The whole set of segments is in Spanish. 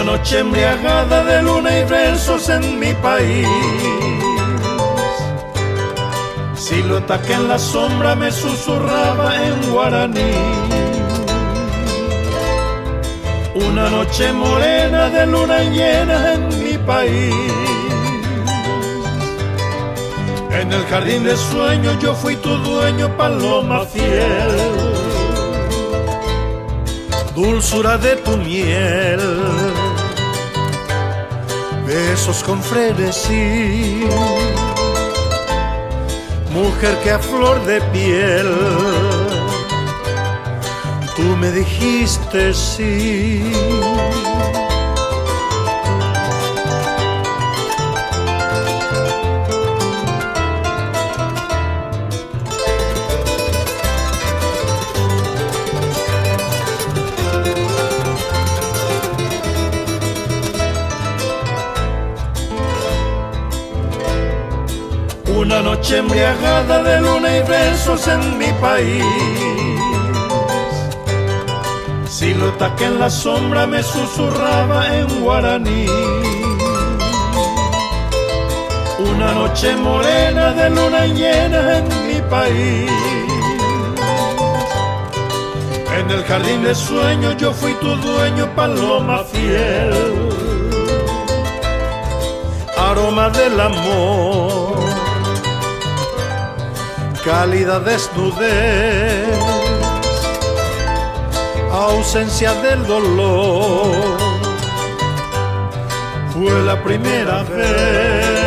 noche embriagada de luna y versos en mi país, silueta que en la sombra me susurraba en guaraní. Una noche morena de luna llena en mi país, en el jardín de sueños yo fui tu dueño, paloma fiel. Dulzura de tu miel, besos con frenesí, mujer que a flor de piel, tú me dijiste sí. Una noche embriagada de luna y besos en mi país, silueta que en la sombra me susurraba en guaraní. Una noche morena de luna llena en mi país, en el jardín de sueños yo fui tu dueño, paloma fiel. Aroma del amor, cálida desnudez, ausencia del dolor, fue la primera vez.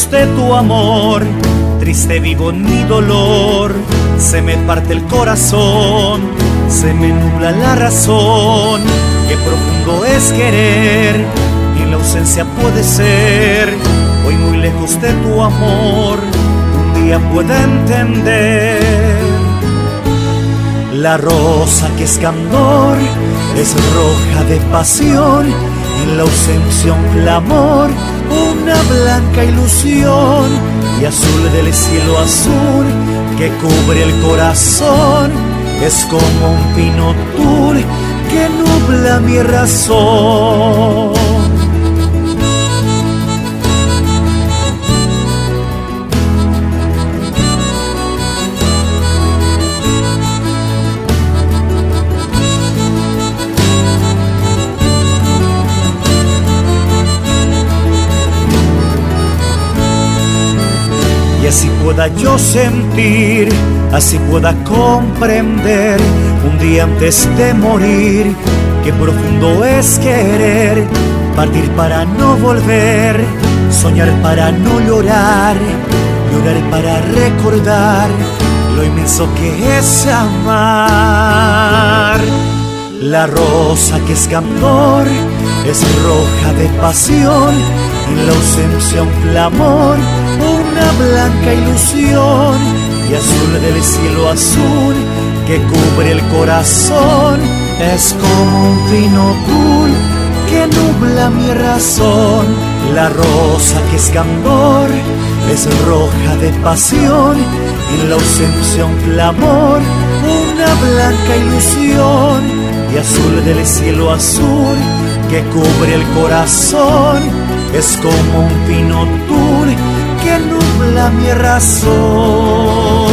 De tu amor, triste vivo en mi dolor, se me parte el corazón, se me nubla la razón. Qué profundo es querer, y en la ausencia puede ser. Hoy muy lejos de tu amor, un día pueda entender. La rosa que es candor es roja de pasión, y en la ausencia un clamor, una blanca ilusión, y azul del cielo azul que cubre el corazón. Es como un pino tul que nubla mi razón. Y así pueda yo sentir, así pueda comprender, un día antes de morir, qué profundo es querer. Partir para no volver, soñar para no llorar, llorar para recordar lo inmenso que es amar. La rosa que es candor es roja de pasión, en la ausencia un clamor, una blanca ilusión, y azul del cielo azul que cubre el corazón. Es como un pino tul que nubla mi razón. La rosa que es candor es roja de pasión, en la ausencia un clamor, una blanca ilusión, y azul del cielo azul que cubre el corazón. Es como un pino tul que nubla mi razón.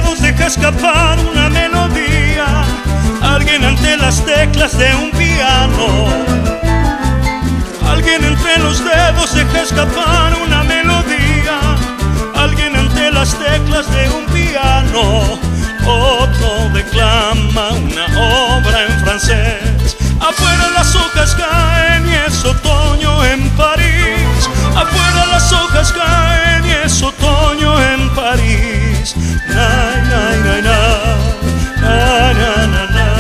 dedos deja escapar una melodía, alguien ante las teclas de un piano. Alguien entre los dedos deja escapar una melodía, alguien ante las teclas de un piano. Otro declama una obra en francés. Afuera las hojas caen y es otoño en París. Afuera las hojas caen y es otoño en París. Na, na, na, na, na, na, na, na.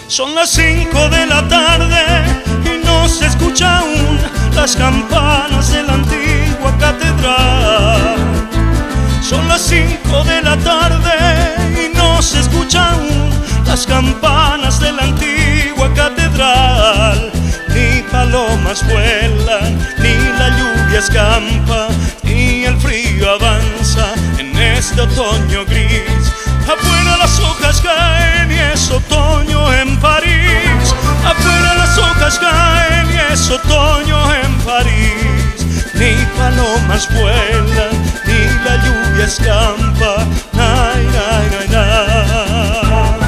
Son las 5 de la tarde y no se escucha aún las campanas de la antigua catedral. Son las 5 de la tarde y no se escucha aún las campanas de la antigua catedral. Ni palomas vuelan, ni la lluvia escampa, ni el frío avanza en este otoño gris. Afuera las hojas caen y es otoño en París. Afuera las hojas caen y es otoño en París. Ni palomas vuelan, ni la lluvia escampa. Nay, nay, nay, nay.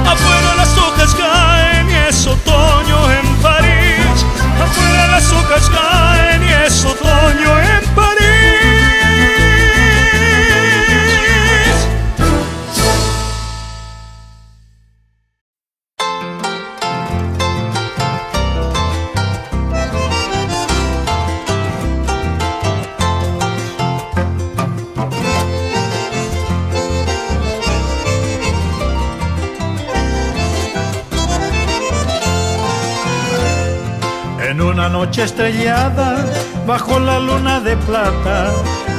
Afuera las hojas caen y es otoño en París. Afuera las hojas caen y es otoño en París. En una noche estrellada, bajo la luna de plata,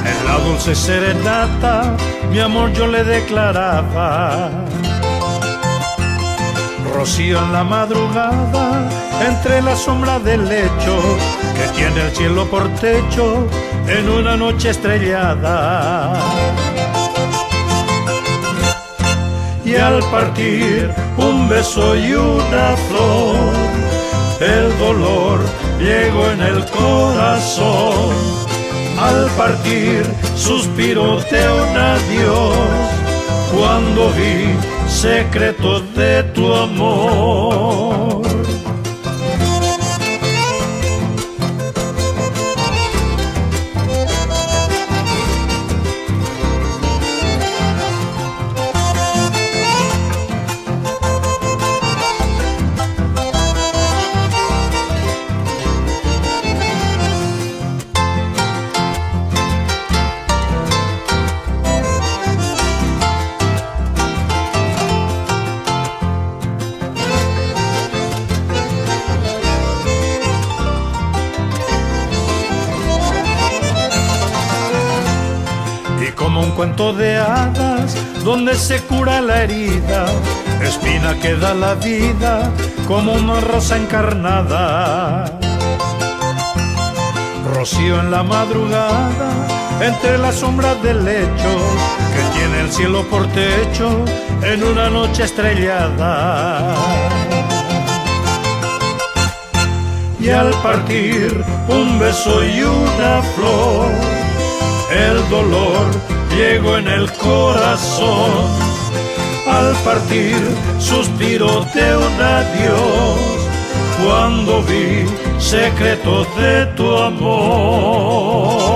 en la dulce serenata, mi amor yo le declaraba. Rocío en la madrugada, entre la sombra del lecho, que tiene el cielo por techo, en una noche estrellada. Y al partir un beso y una flor, el dolor llegó en el corazón. Al partir suspiro de un adiós, cuando vi secretos de tu amor. Como un cuento de hadas, donde se cura la herida, espina que da la vida, como una rosa encarnada. Rocío en la madrugada, entre las sombras del lecho, que tiene el cielo por techo, en una noche estrellada. Y al partir un beso y una flor, el dolor llegó en el corazón. Al partir suspiro de un adiós, cuando vi secretos de tu amor.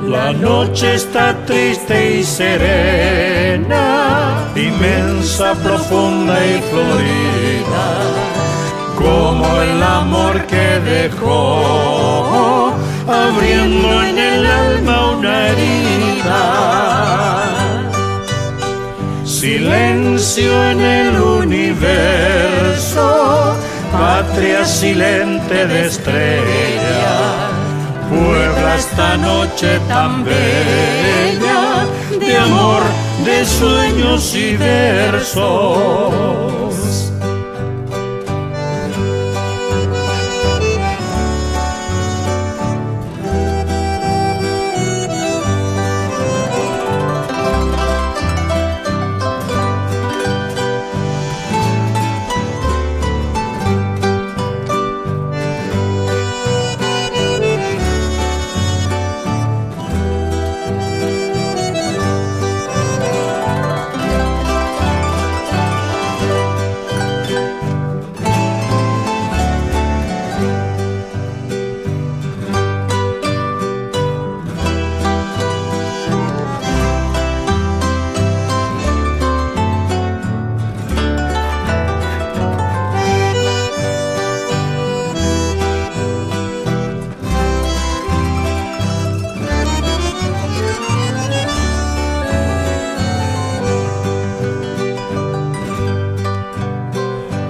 La noche está triste y serena, inmensa, profunda y florida, como el amor que dejó, abriendo en el alma una herida. Silencio en el universo, patria silente de estrellas, puebla esta noche tan bella, de amor, de sueños y versos.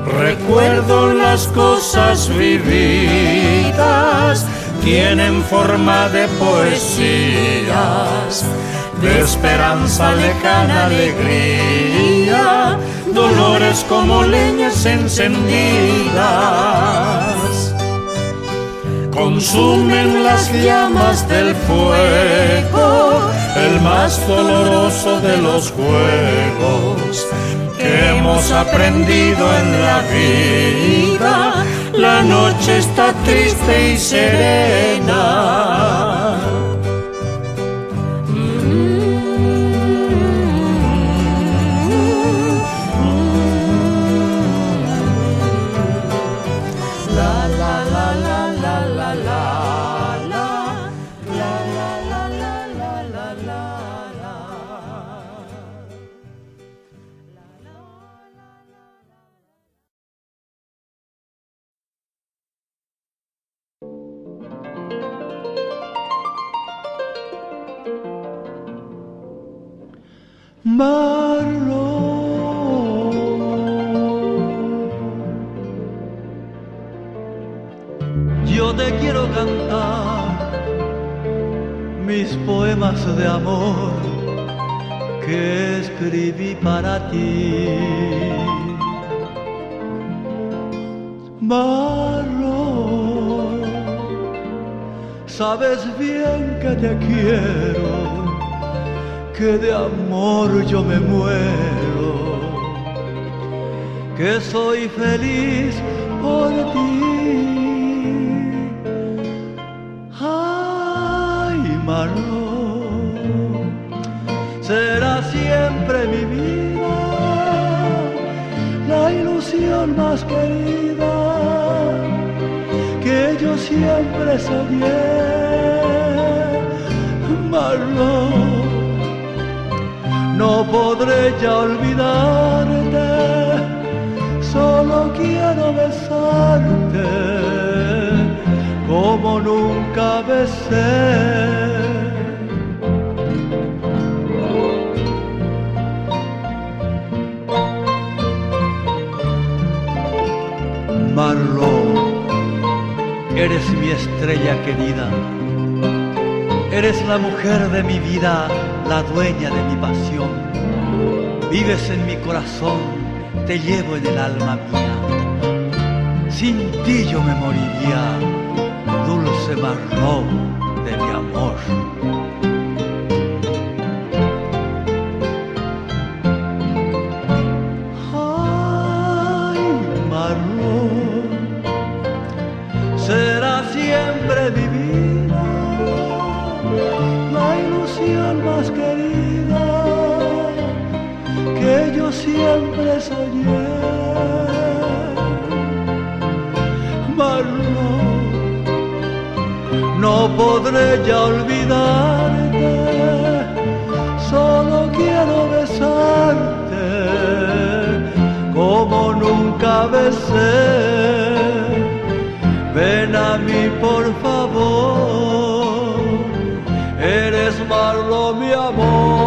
Recuerdo las cosas vividas, tienen forma de poesías, de esperanza, lejana alegría, dolores como leñas encendidas. Consumen las llamas del fuego, el más doloroso de los juegos que hemos aprendido en la vida. La noche está triste y serena. La la la la la la la la la la la la la la. Marlon, yo te quiero cantar mis poemas de amor que escribí para ti. Marlon, sabes bien que te quiero, que de amor yo me muero, que soy feliz por ti. Ay, Marlon, será siempre mi vida, la ilusión más querida que yo siempre soñé. Marlon, no podré ya olvidarte, solo quiero besarte como nunca besé. Marlon, eres mi estrella querida, eres la mujer de mi vida, la dueña de mi pasión. Vives en mi corazón, te llevo en el alma mía. Sin ti yo me moriría, dulce Marlon de mi amor. Ay, Marlon, será siempre mi vida, la ilusión más querida que yo siempre soñé. Marlon, no podré ya olvidarte, solo quiero besarte como nunca besé. Ven a mí por favor, eres Marlo mi amor.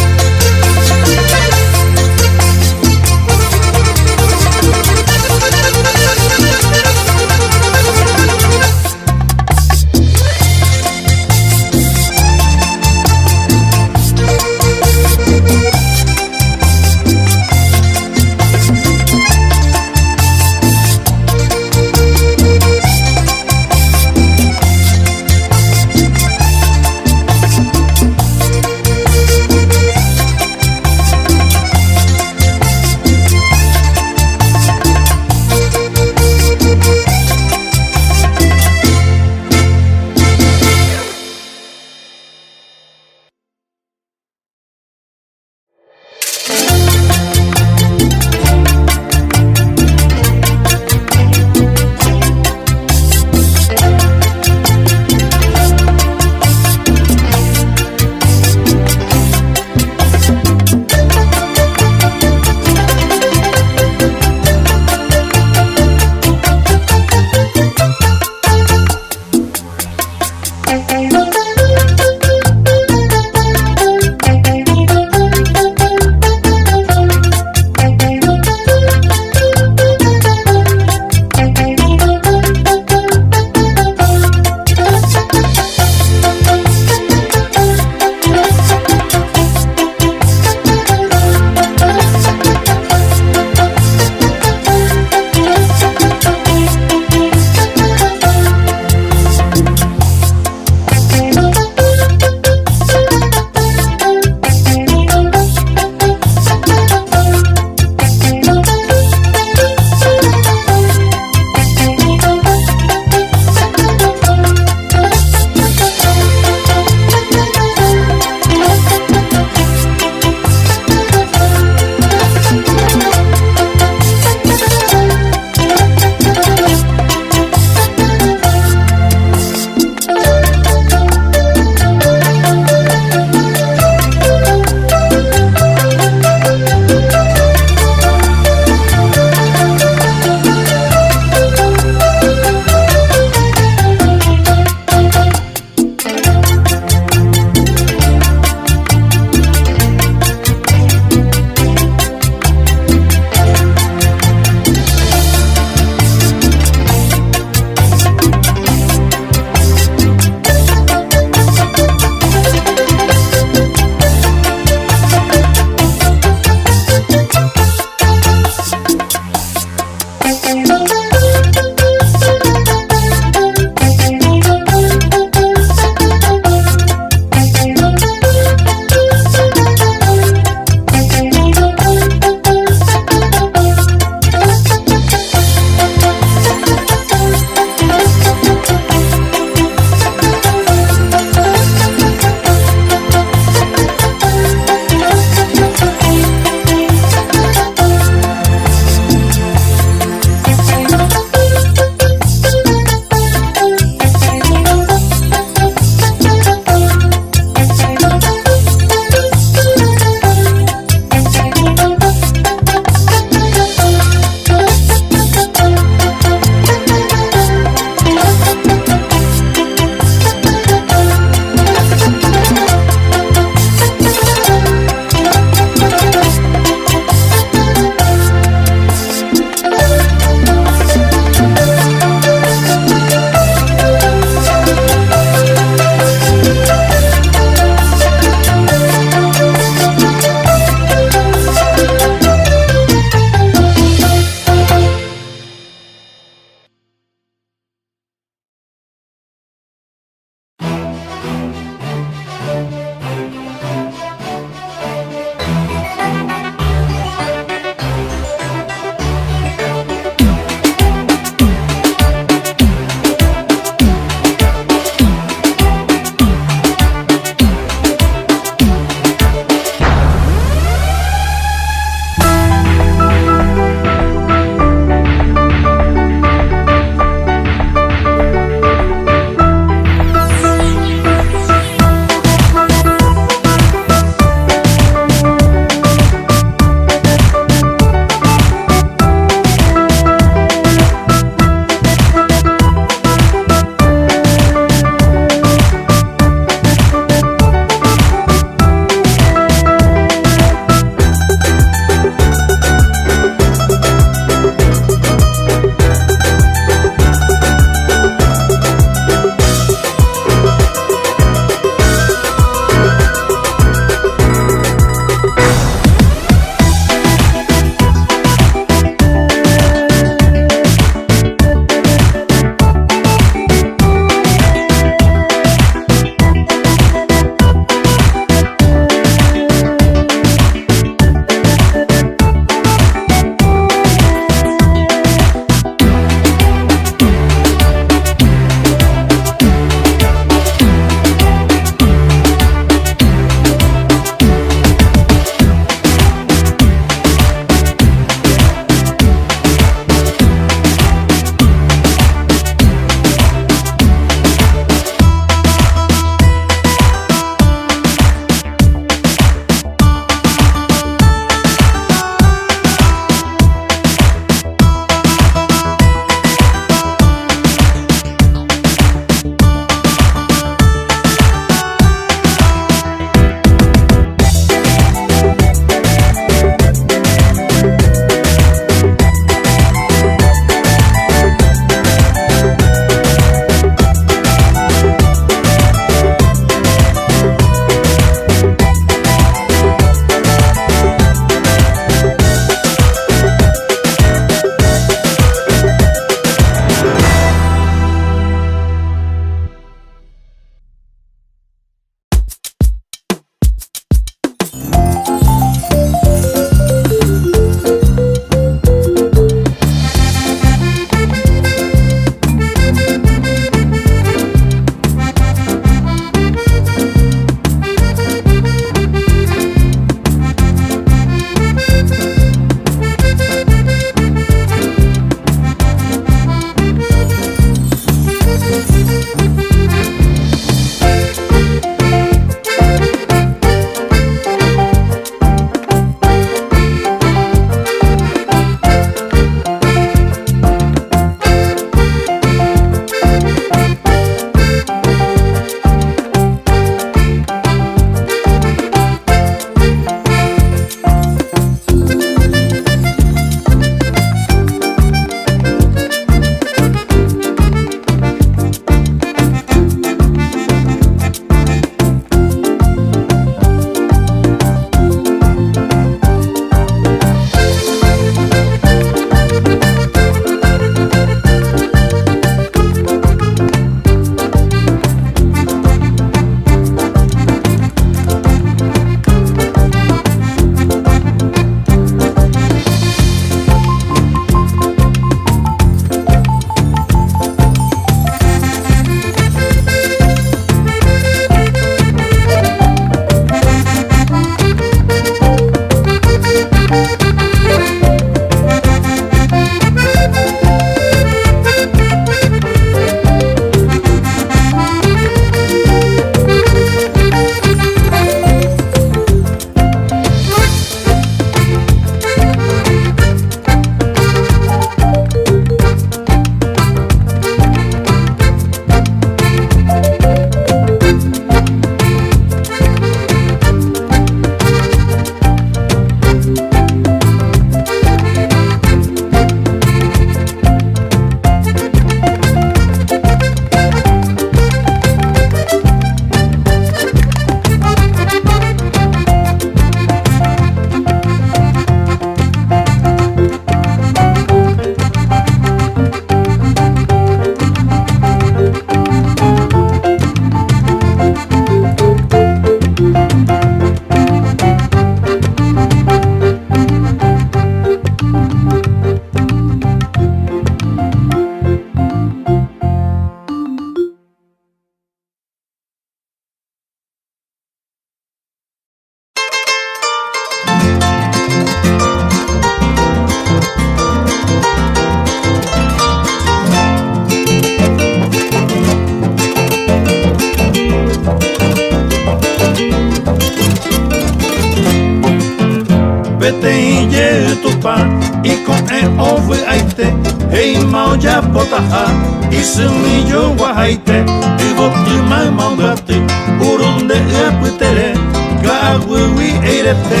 ovu aite Hei mau ja potaha Isumillo wahaite Ivotu mai maungatu Urunde eputere Gaagui eirete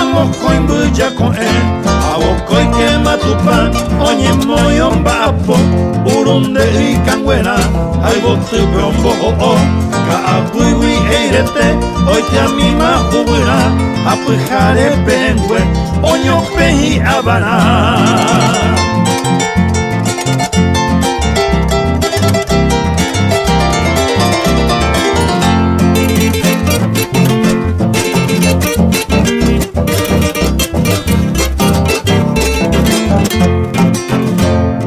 Amokoi mbuja koe Awokoi ke matupa Onye moyo mbapo Urunde ikangwena Aivotu brombo o Gaagui eirete Oite amima hubura Apujare pengue Onyo pehi abana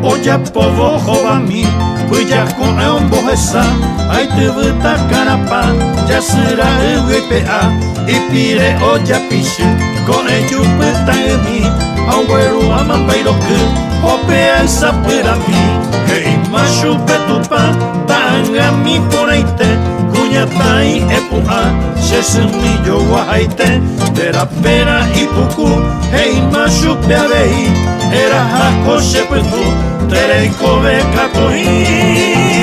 Oja povo jovami Puya con eon bojesa Ay te vuta canapa Ya será el WPA Y pire oja pichu Con ello puta en mí Abuelo amambairo que Opea esa pera mi Hey macho petupa Tanga mi poneite Cuña tai epua Sesemillo guajaite Tera pera y puku Hey macho peabei Era jaco shepetu Tere kobe kakoi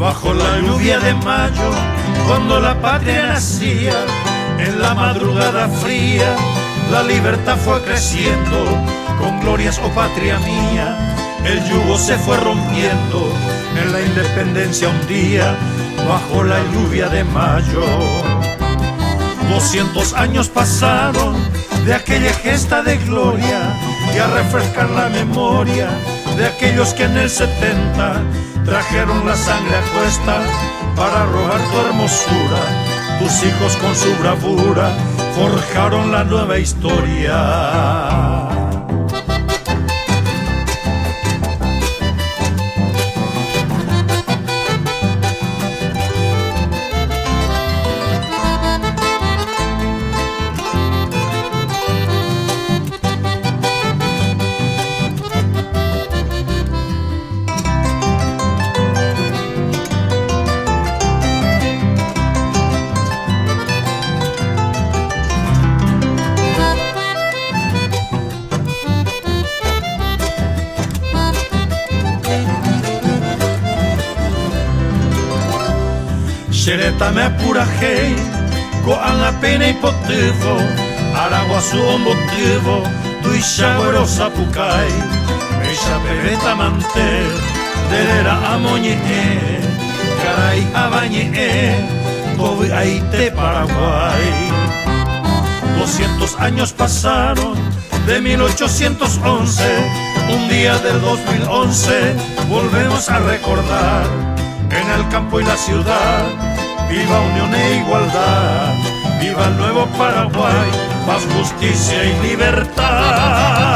bajo la lluvia de mayo, cuando la patria nacía, en la madrugada fría, la libertad fue creciendo, con glorias, oh patria mía, el yugo se fue rompiendo, en la independencia un día, bajo la lluvia de mayo. 200 años pasaron de aquella gesta de gloria, y a refrescar la memoria de aquellos que en el 70 trajeron la sangre a cuesta para robar tu hermosura. Tus hijos con su bravura forjaron la nueva historia. Xeretame apurajei, koan a pena hipotivo, Araguazu motivo, tu ishaboro sapukai, Meisha pebeta mante, derera amoñe, caray abañe, tobi aite Paraguay. 200 años pasaron de 1811, un día del 2011, volvemos a recordar, en el campo y la ciudad, viva unión e igualdad, viva el nuevo Paraguay, paz, justicia y libertad.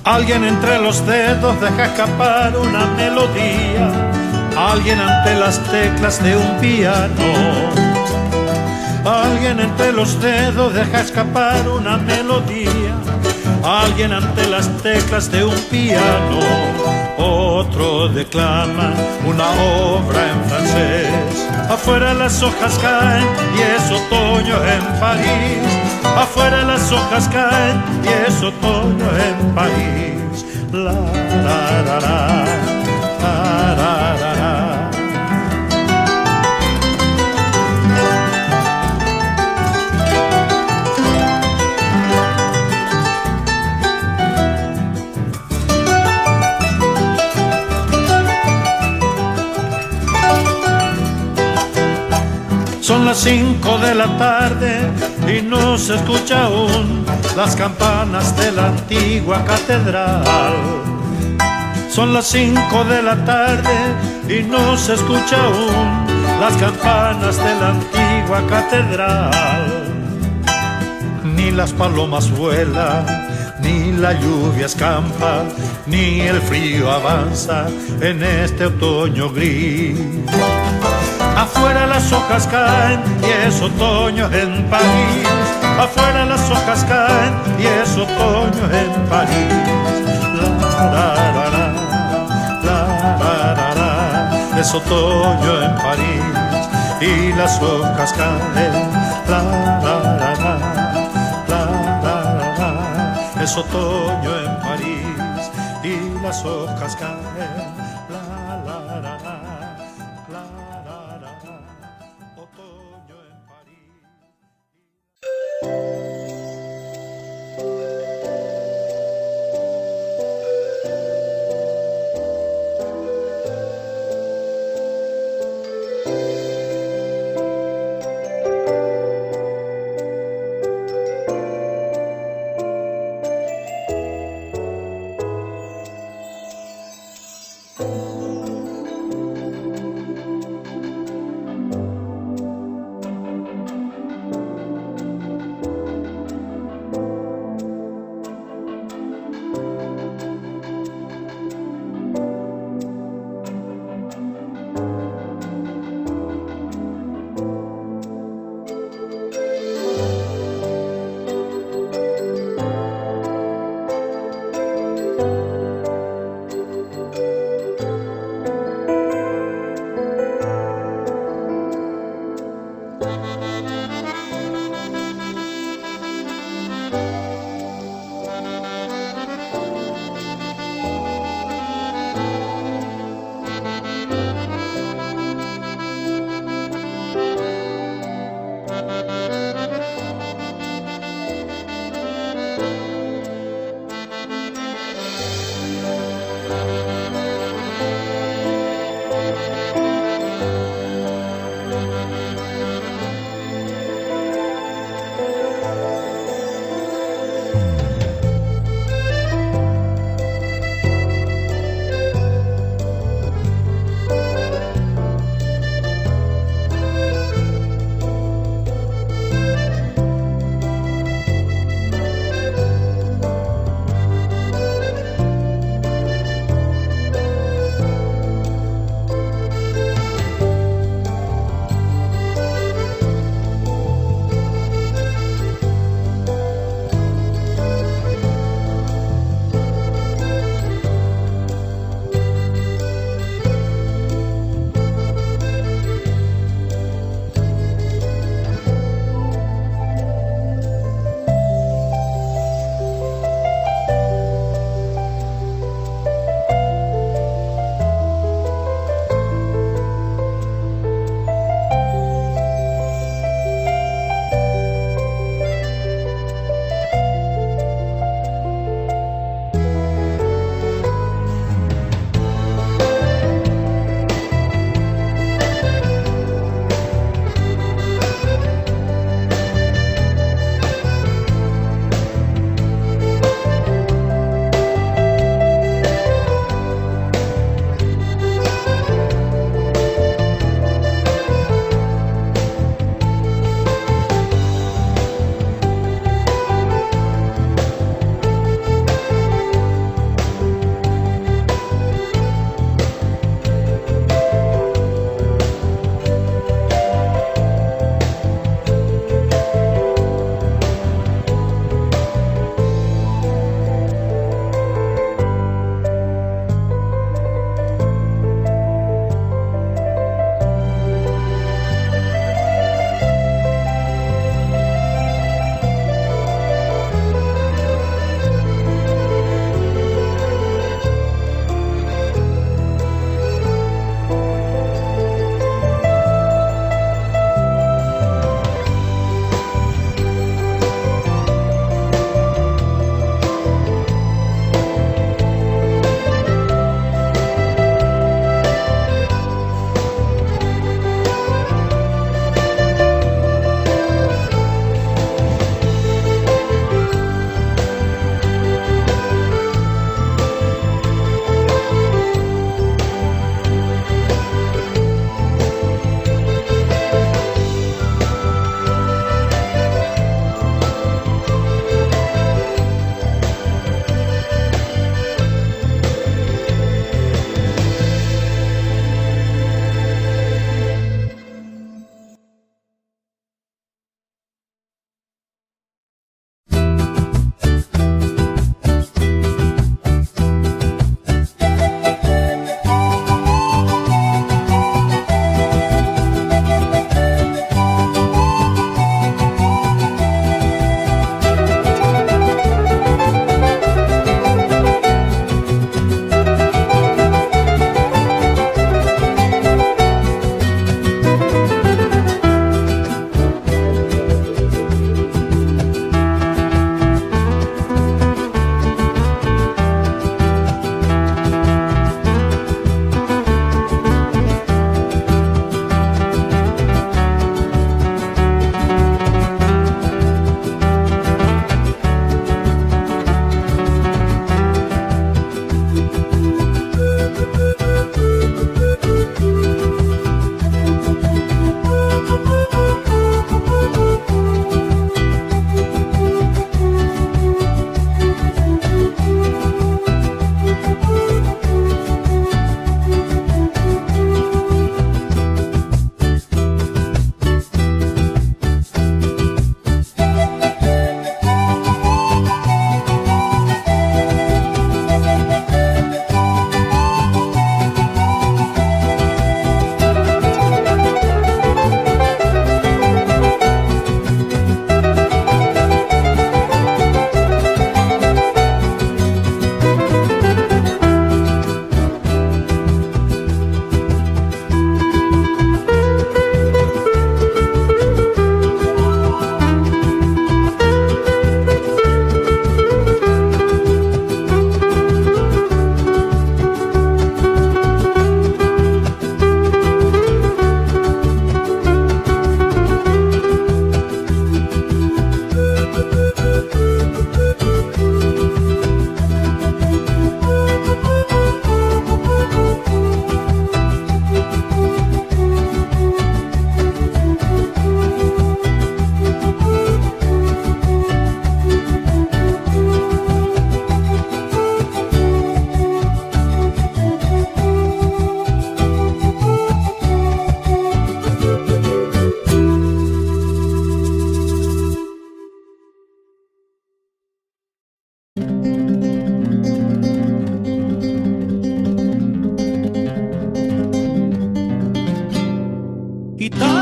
Alguien entre los dedos deja escapar una melodía, alguien ante las teclas de un piano. Alguien entre los dedos deja escapar una melodía, alguien ante las teclas de un piano. otro declama una obra en francés. Afuera las hojas caen y es otoño en París. Afuera las hojas caen y es otoño en París. La, la, la, la, la, la, la, la. Son las 5 de la tarde y no se escucha aún las campanas de la antigua catedral. Son las 5 de la tarde y no se escucha aún las campanas de la antigua catedral. Ni las palomas vuelan, ni la lluvia escampa, ni el frío avanza en este otoño gris. Afuera las hojas caen y es otoño en París. Afuera las hojas caen y es otoño en París. La, la, la, la, la, la, la, la. Es otoño en París y las hojas caen. La, la, la, la, la, la, la, la. Es otoño en París y las hojas caen. La, la, la, la, la. Otoño en París.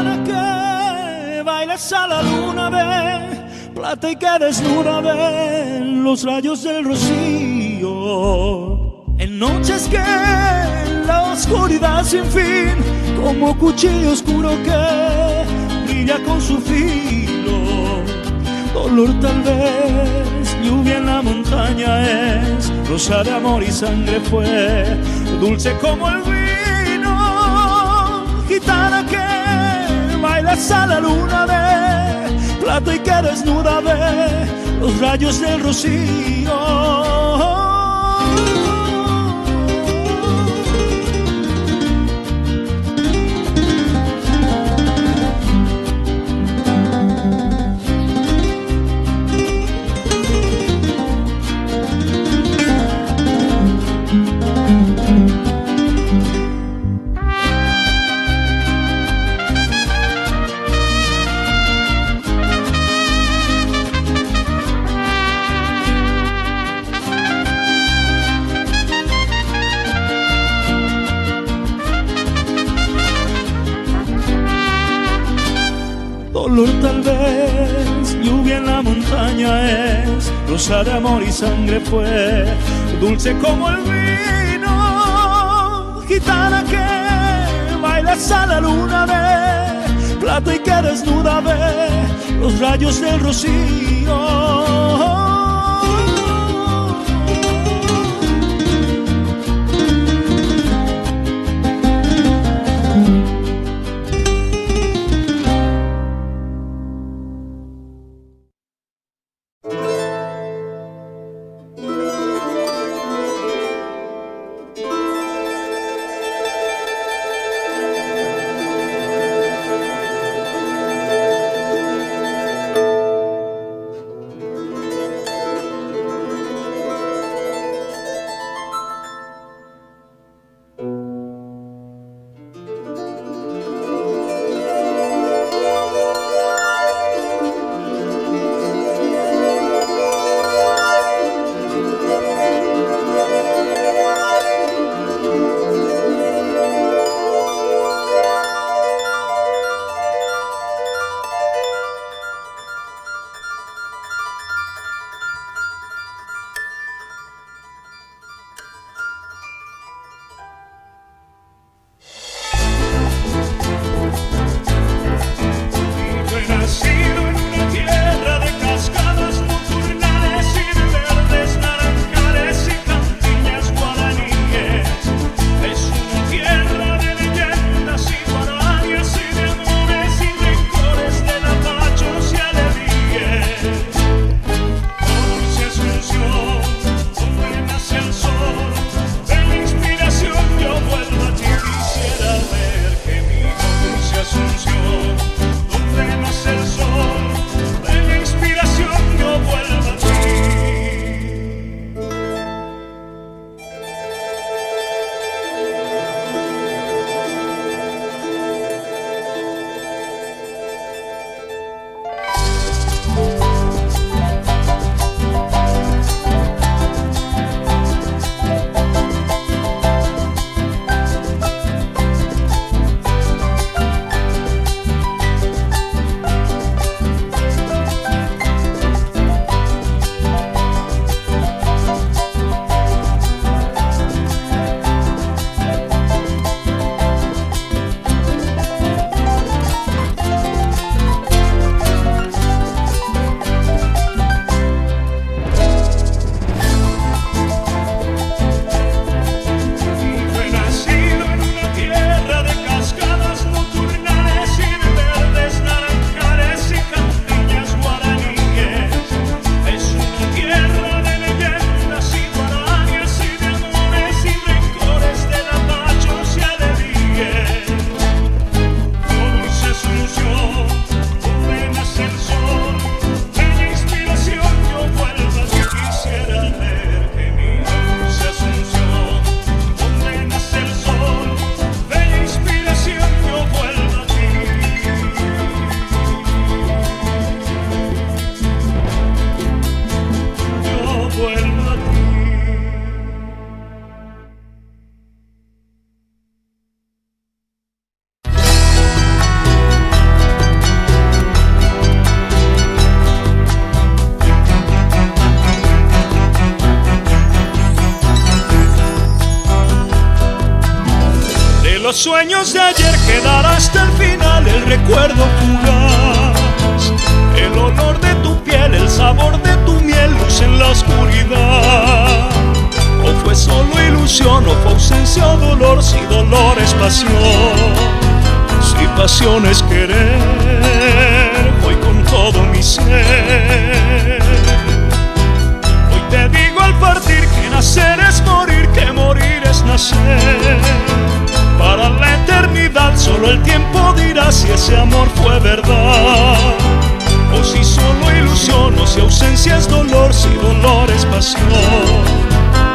Gitana que bailas a la luna, ve, plata y que desnuda, ve, los rayos del rocío. En noches que la oscuridad sin fin, como cuchillo oscuro que brilla con su filo. Dolor tal vez, lluvia en la montaña es, rosa de amor y sangre fue, dulce como el vino. Gitana que bailas a la luna, ve, plata y que desnuda, ve, los rayos del rocío. Dolor tal vez, lluvia en la montaña es, rosa de amor y sangre fue, dulce como el vino. Gitana que bailas a la luna, ve, plata y que desnuda, ve, los rayos del rocío. los sueños de ayer quedará hasta el final el recuerdo fugaz, el olor de tu piel, el sabor de tu miel, luz en la oscuridad. O fue solo ilusión, o fue ausencia o dolor, si dolor es pasión, si pasión es querer, voy con todo mi ser. Hoy te digo al partir que nacer es morir, que morir es nacer. Para la eternidad solo el tiempo dirá si ese amor fue verdad, o si solo ilusión, o si ausencia es dolor, si dolor es pasión.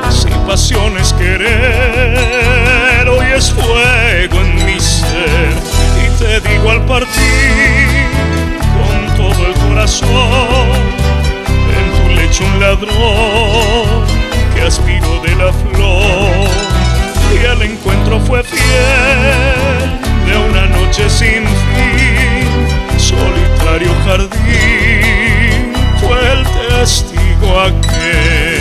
Si pasión es querer, hoy es fuego en mi ser. Y te digo al partir con todo el corazón, en tu lecho un ladrón que aspiró de la flor. Y el encuentro fue fiel de una noche sin fin, solitario jardín, fue el testigo aquel.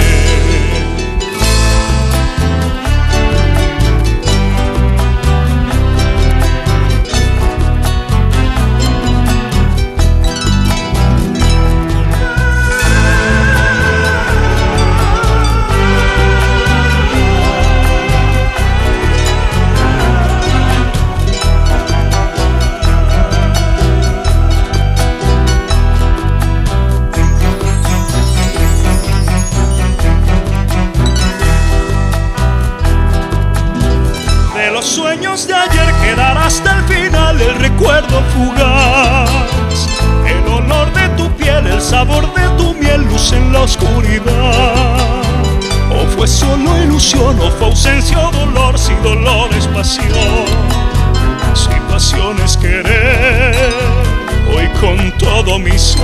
Sueños de ayer quedará hasta el final el recuerdo fugaz, el olor de tu piel, el sabor de tu miel, luz en la oscuridad. O fue solo ilusión, o fue ausencia o dolor, si dolor es pasión, si pasión es querer, hoy con todo mi ser.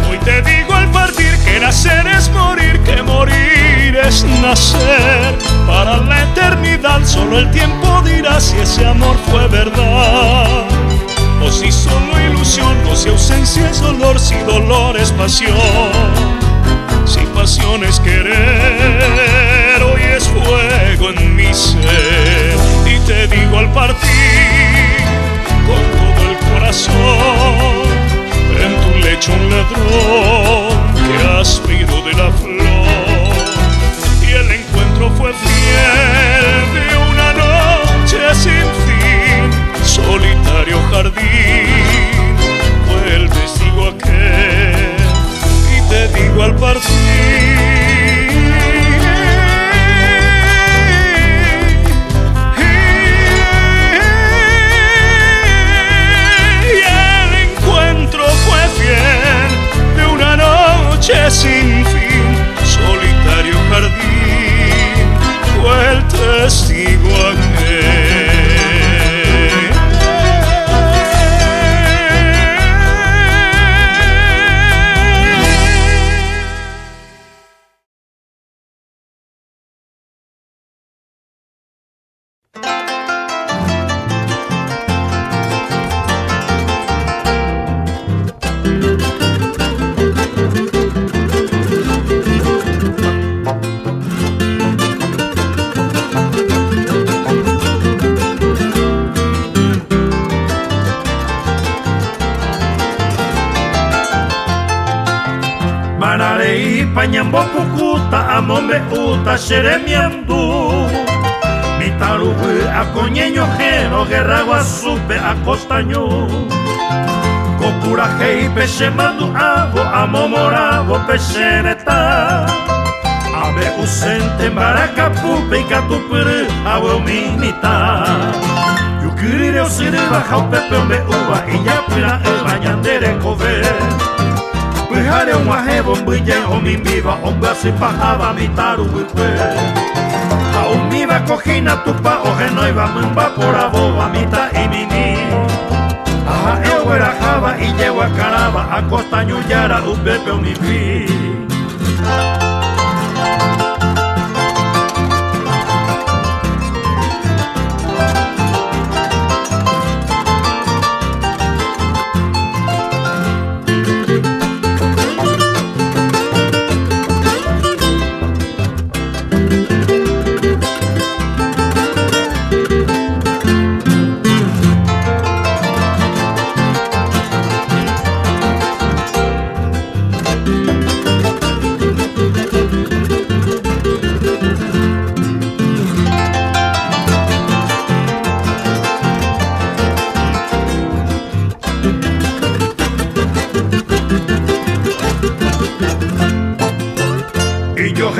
Hoy te digo al partir que nacer es morir, que morir es nacer. Para la eternidad solo el tiempo dirá si ese amor fue verdad, o si solo ilusión, o si ausencia es dolor, si dolor es pasión. Si pasión es querer, hoy es fuego en mi ser. Y te digo al partir con todo el corazón, en tu lecho un ladrón que aspiró de la flor. Y el encuentro fue fiel de una noche sin fin, solitario jardín, fue el testigo aquel. Y te digo al partir y el encuentro fue fiel de una noche sin fin, solitario jardín, fue el testigo aquel. Panyambo kukuta amombe uta xeremiandu Mitarubu akoñeño jero guerragua supe acostaño Kokura hei pexe mandu avo amomoravo pexereta Abe usente maracapupe ikatupuru awe minita Yukirire osiriba jaupepe ombe uva iyapira ebañandere kove Pihare umahebo mbije omimiva ombasi pahaba mitaru wipe Aumiva cojina tupa ojenoiva mumba por aboba mita imini Aha euera java y llego a caraba a costaño yara upepe omivi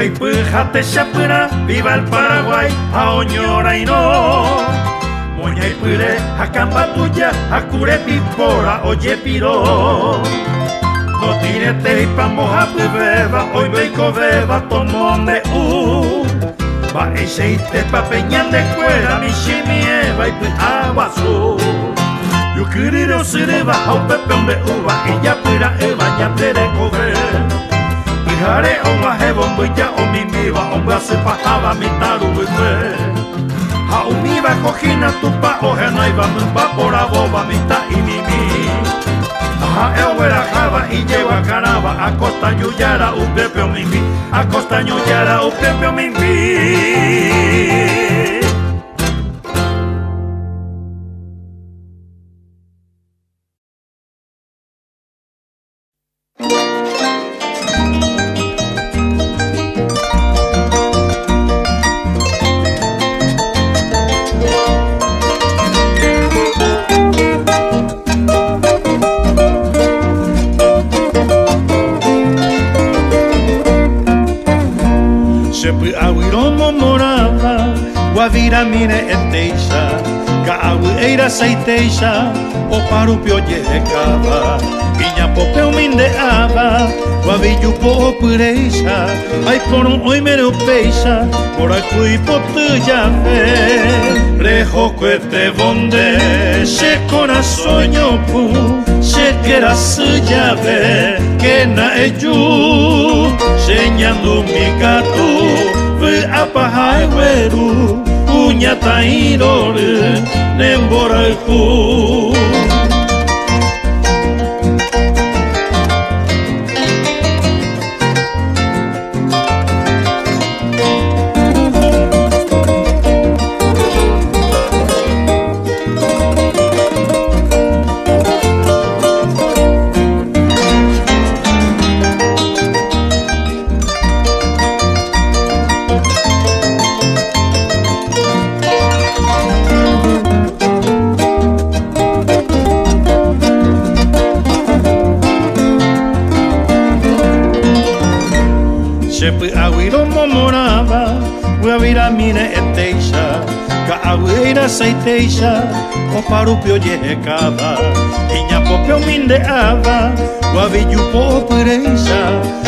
Guaypujate chapura, viva el Paraguay, a oñora y no. Moña y pure, a camba tuya, a cure pipora, oye piro. No tirete y pa moja beba, hoy veico beba, tomo me va e seite pa peñan de cuera, mi chimieva y pu agua azul. Yo querido sirva, a un pepón de uva, y ya pura el bañate de cobre. Hare oma hebon buya omi miwa omba se pahava mitaru bwe ha umiva kojina tupa ojena iba mba pora boba mita imimi ha ewera java y lleva caraba acosta yuyara upepe omimbi acosta yuyara upepe omimbi. Guavira mire eteixa, Caueira seiteixa, o parupio llegaba, Piña popeu mindeaba, Guavillo po pureixa, ai por un oi mereu peixa, por acui potu ya ve, Rejo cuete bonde, se corazoño pu, se quera su llave, que na eyu, señando mi gato. Apa haiweru punya tairore nembora ku Guavira mine eteixa, Caueira seiteixa, o parupio llegaba, Iña popeu mindeaba, Guavillo po pureixa,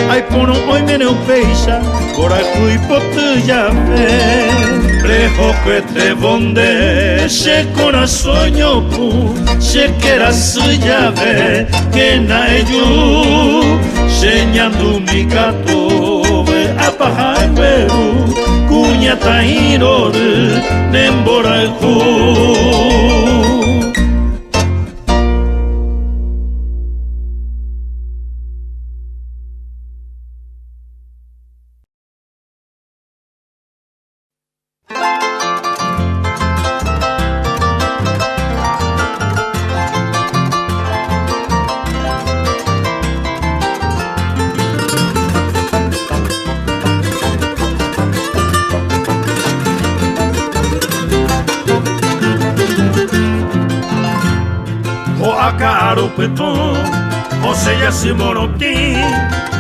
ai por un oi meneu peixa, por acui potu ya ve, Rejo cuete bonde, se corazoño pu, se quera su llave, que na eyu, señando mi gato, ve apa haiweru, Kunya tairore nembora ku. Peton, o sea si moroti,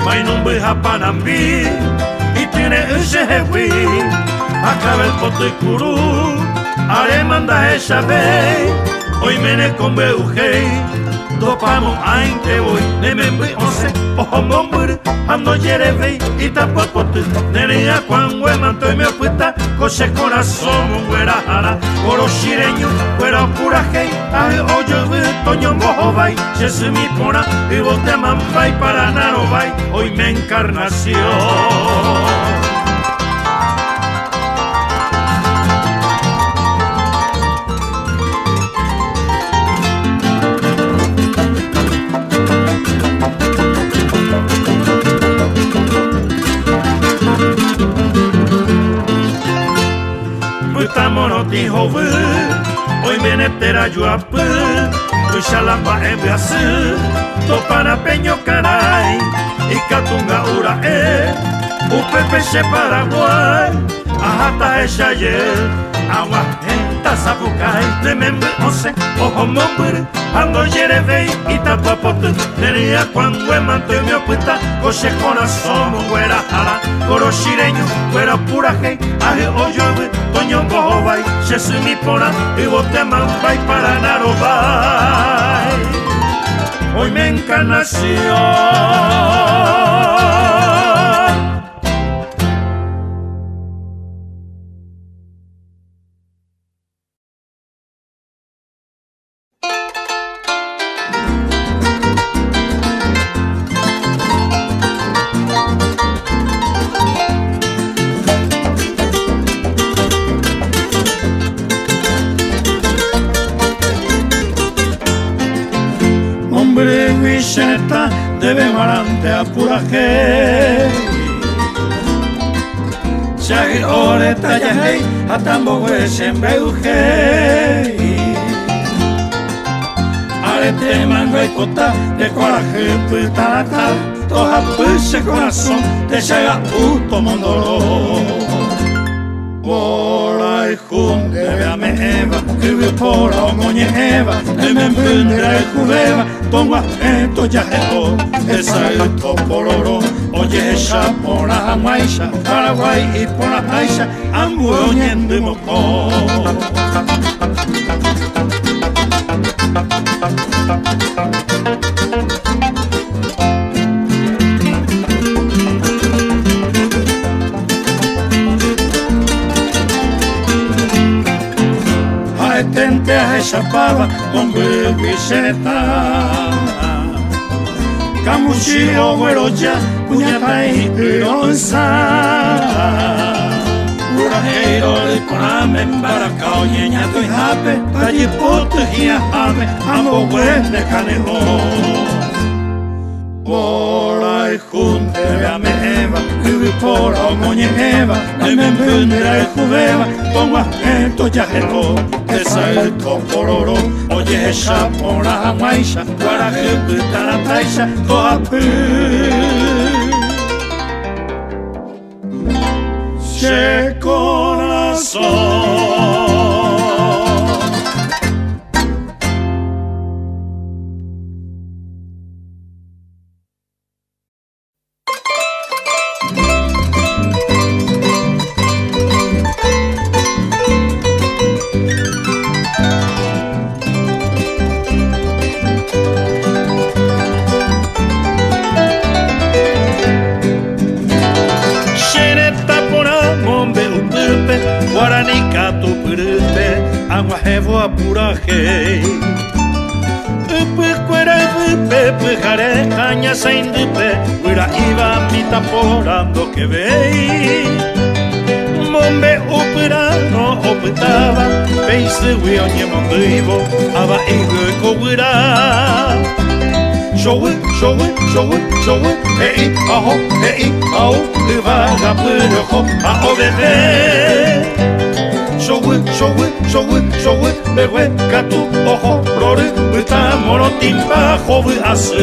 vai non beja panambi, y tiene ese jewi, acaba el poto y curu, are manda esa vez, hoy mene con beujei, topamos ain te voy, ne me mbi onse, ojo mombur, ando yerevei, y tampoco tu, nerea cuan hueman toi me puesta, coche corazón, güera jara, coro shireño, güera pura hei, ay oyo toño mojo vai, se se mi pora, y vos te mambay para naro vai, hoy me encarnación. Dijo hoy menetera yo a pu, Uxalapa embeasu, Topana peño caray, y Catunga ura Upepe se Paraguay, Ajata esa ye, agua sapukai Remember ose oho mopuru Ando jerevei itapapotu Neria quando é manto meu puta Coche coração guera hala Coro shireño guera pura hei Ahe oyobu toño boho vai Shesumi pora y boteman vai para narobai Hoy me encarnación debe marante a pura hei Shagi ore taya hei Atambo we shembeu hei Arete mango y kota De coraje putarata Toha puse corazón Te llega puto mondoro Bora y junde Veame eva Kiwi pora o moñe eva Deme mbundera y jubeva Tongwa eto yaheto Esa eto poloro Oye esha pora hamaisha Paraguay y pora aisha Ambu oñendo y moko Tente a esa pava con bebiseta Camuchio güeroya puñata y pironza Urajero de corame embaracao Ñeñato y jape Tallipote y ajame Amo huele canejo Bora y junte veame eva Kiwi pora o moñe eva Deme mbundera y jubeva Tongwa eto yaheto Esa eto pororo Oye esha pora hamaisha Guaraje putara taisha Toha pu Che corazón Hevo apura hei Upe cuera upe Pujare caña sain dupe Uira iba mita porando que vei Mombe upurano oputaba Peise ui onye mondivo Aba igu eko uira Showe, showe, showe, showe Hei, aho, Uvaga puroho, aho bebe Showe, bewe, katu, ojo, roru, uta, morotimba, jovu, asu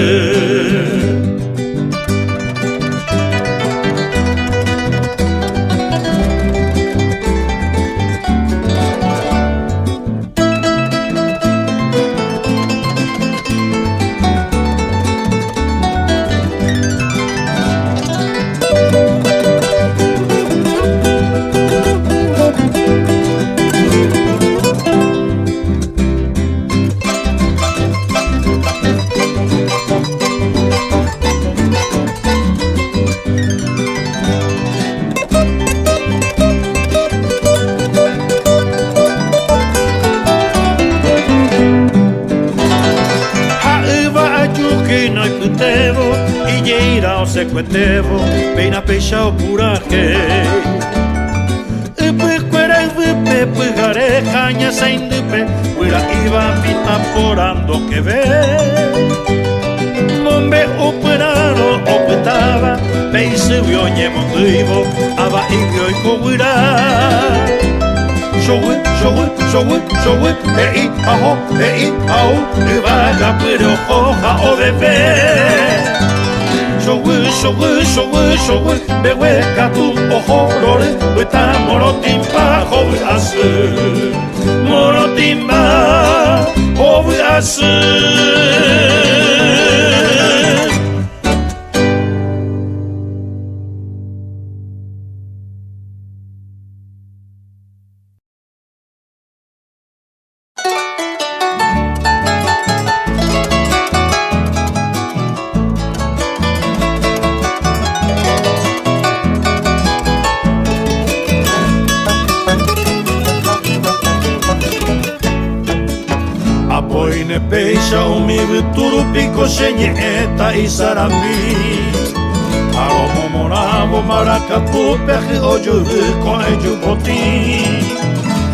Sequetevo, peina peixa o puraje Upe cuera upe, pujare caña sain dupe Uira iba pita porando que ve Mombe operaro opetaba Peise uionye mondivo Aba igio i kouira Showe, hei, aho, Uvaga puro hoja o bebé Showe, bewe katu ojo rore Ueta morotimpa jowe asu morotimba ovyasy. Apoine peixa umivu turupico xenheta e sarambi. Aromo moravo maracapu perri ojuvu com ejubotim.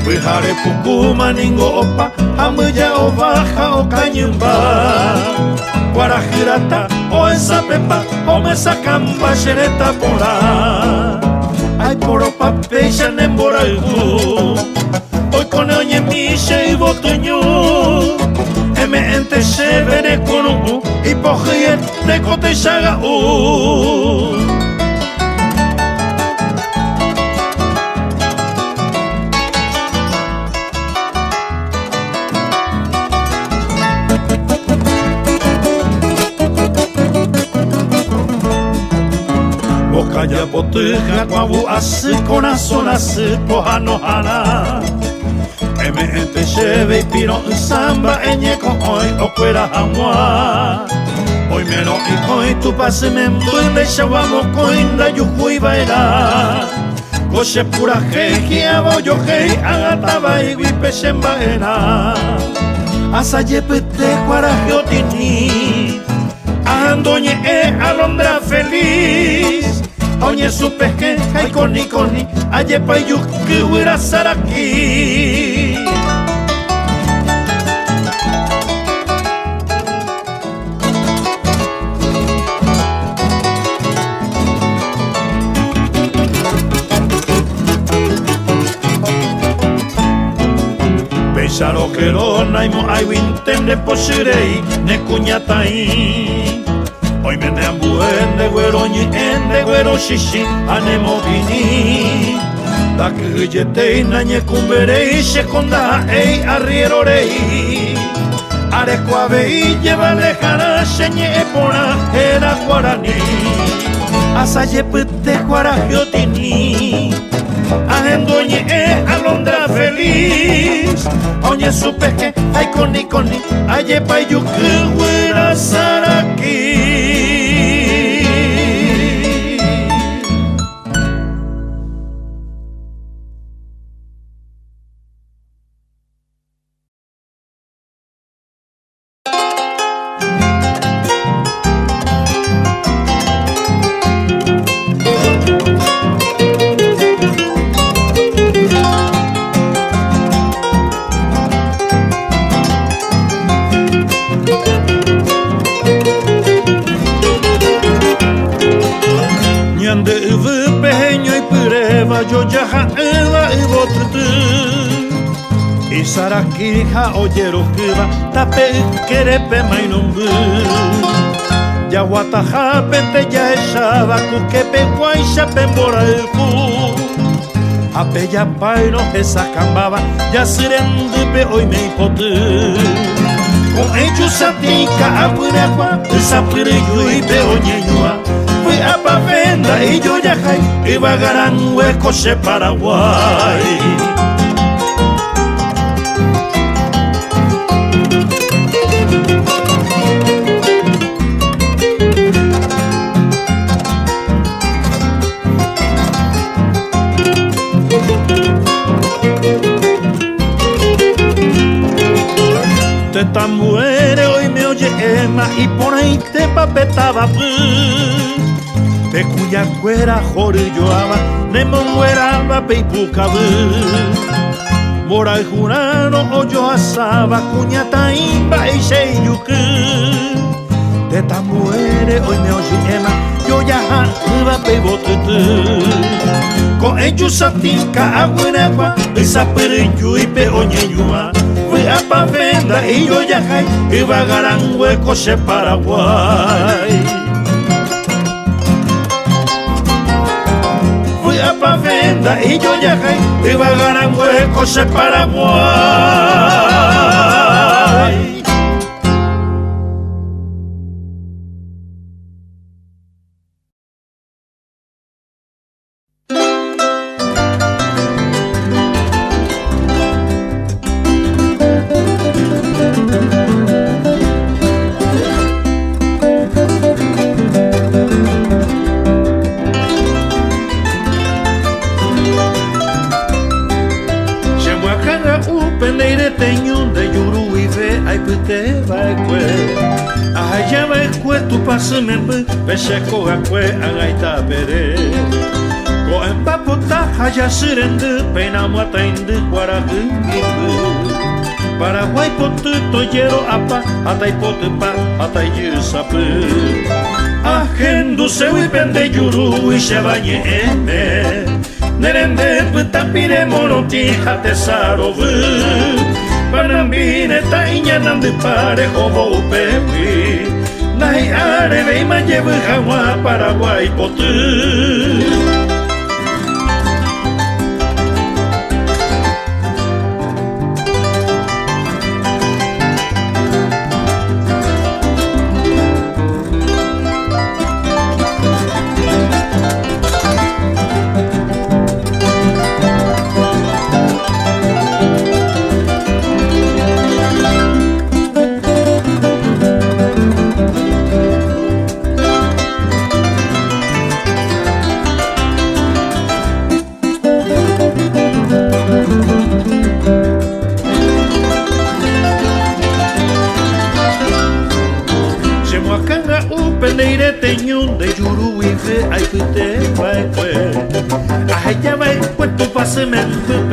Wihare puku maningo opa amuja ovaja o kanyumba. Guarajirata o esa pepa o mesa camba xereta porá. Ai poropa peixa nembora igu. Oi kononye mishe i votunyu. Eme ente shevere konu i pohye dekote shaga u. Bokaya botuja kwavu asi coração nasi pohano hana. Eme ente sheve piro samba enye ko oi okwera hamwa. Oi meno i koi tu pase membunde shawamo koinda yuhui baera. Koshe pura heki abo yo hei agataba igui peshemba era. Asa yepete guarajiotini. Andonye alondra feliz. Oye supe que hay coni coni ayepa yuki huira saraki. Pensaro que lo naimo ay wintende poshirei ne kuñatai. Hoy me neambu ende güero ni ende güero shishi anemo vini. Da que yete na nye kumberei shekonda ei arrierorei. Arecuave y lleva lejana shenye epona era guarani. Asa yepete guarajiotini. Ahendoñe alondra feliz. Oñe supe que ay coni coni ayepa yuki güera saraki. Yo ya ela y votutu y saraki ha oyero kiba tape kerepe mainumbu ya wataha pente ya eshaba kukepe guaisha pembora el ku ape ya paino esa cambaba ya sirendupe hoy me hipotu con ellos satica apuregua esa piriyui pe oñeñua fui a Pavenda y yo ya jai iba a gran hueco se Paraguay. Te tambuere hoy me oye Emma y por ahí te papetaba te cuya cuera jori yoaba nemo mueraba peipucabu mora el jurano oyo asaba cuña taimba y sheyuku te tambuere hoy me oye Emma yo ya iba peibotutu con ellos satica aguinagua esa periyu y peoñeñua fui a Pavenda y yo ya iba a gran hueco se Paraguay. pa' venda y yo llegué y va a ganar huecos en Paraguay. Peseko akwe angaita pere Ko empapota haya sirendu Pena muata indu guaragu indu Paraguay potu toyero apa Atai potu pa atai yusapu Ahendu sewi pende yuru Ishabanye ene Nerende putapire monoti Hate sarovu Panambine tainya nandu pare Hobo upewi Nai arebe ima llevo jawa Paraguay potu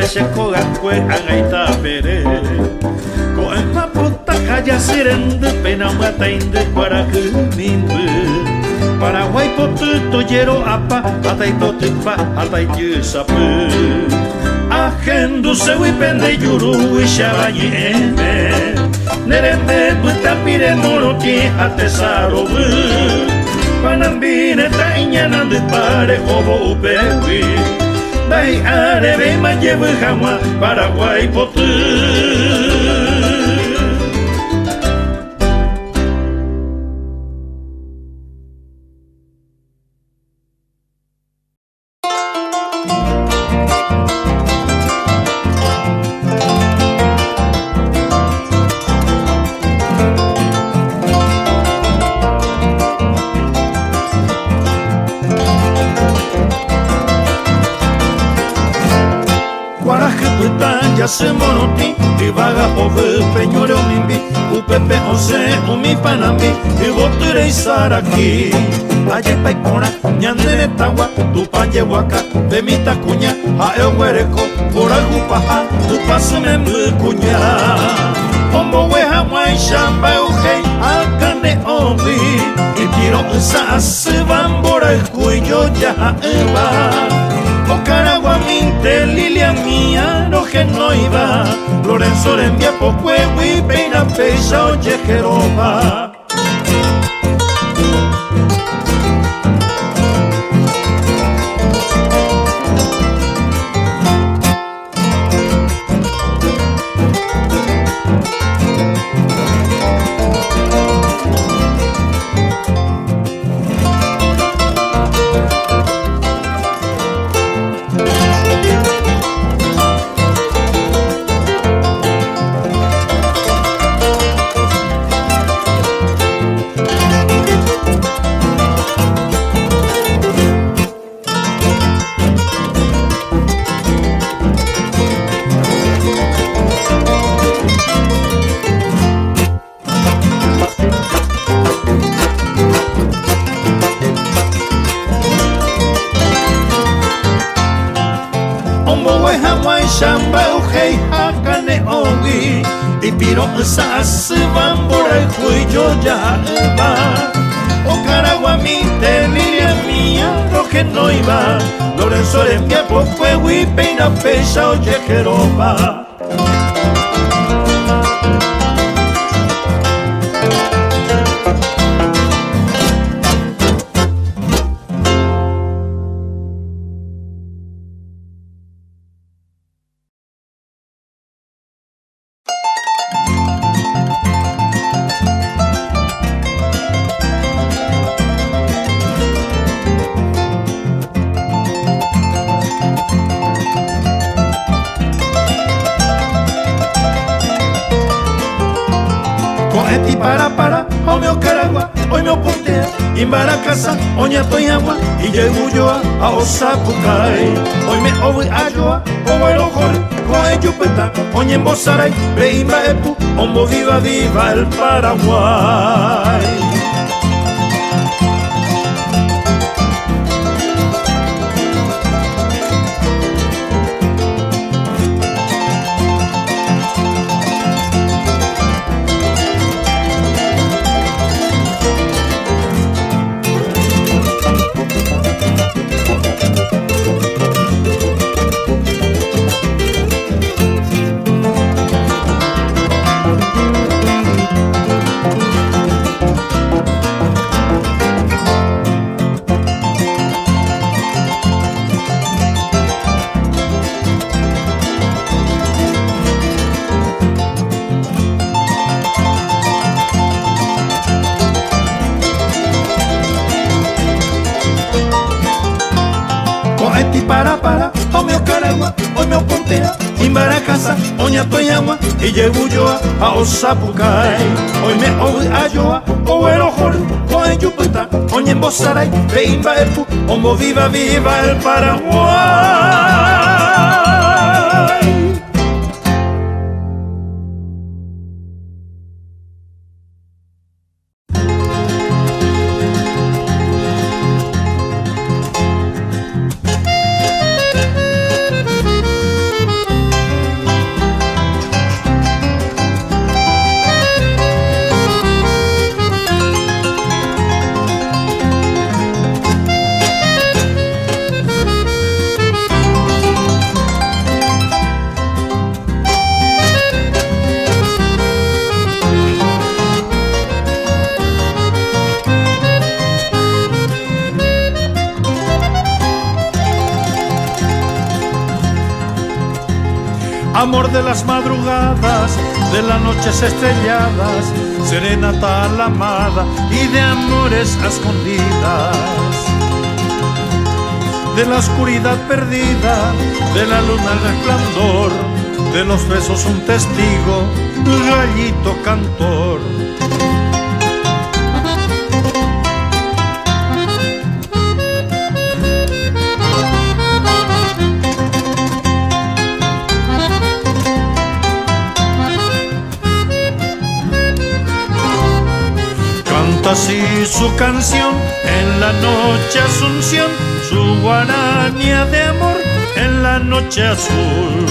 Peseko akwe angaita pere Ko empapota kaya sirendu Pena mata indu guaragu mindu Paraguay potu toyero apa Atai potu pa atai yusapu Ahendu sewi pende yuru Ishabayi ene Nerende putapire moroti Hate sarobu Panambine tainya nandu pare Hobo upewi Dai arebe ma llevo jamás Paraguay potu Se monoti, y vaga ove, peñore o mimbi, upepe ose, o mi panambi, y boture y saraki. Ayepa y pona, ñandere tagua, tu paye huaca, de mi tacuña, a el huereco, por agupaja, tu pase me cuña. Hombo weha guay, shamba ujei, akane ovi, y tiro esa se van por el cuello ya eva. O Caragua minte, Lilia mía, no que no iba Lorenzo le envía poco y peina pecha oye Jeroba shamba ujei hakane ongi Ipiro sa se van por el cuello ya va O Caragua minte Lilia mía lo que no iba Lorenzo le envía por fuego y peina pecha oye Jeroba Coeti para, o meu caragua, oi meu ponteia, Imbaracasa, oña toyagua, y llego yo a Osapucay. Hoy me ovi ayoa, o el ojore, coe yupeta, oña en Bosaray, beimba epu, ombo viva viva el Paraguay. Para, o meu caragua, o meu ponteia, Imbaracasa, oña toyagua, y llego yo a Osapucay. Hoy me ovi ayoa, o el ojore, coe yupeta, oña en Bosaray, beimba epu, ombo viva viva el Paraguay. Amor de las madrugadas, de las noches estrelladas, serenata a la amada y de amores a escondidas. De la oscuridad perdida, de la luna al resplandor, de los besos un testigo, gallito cantor. Así su canción en la noche Asunción, su guaraña de amor en la noche azul.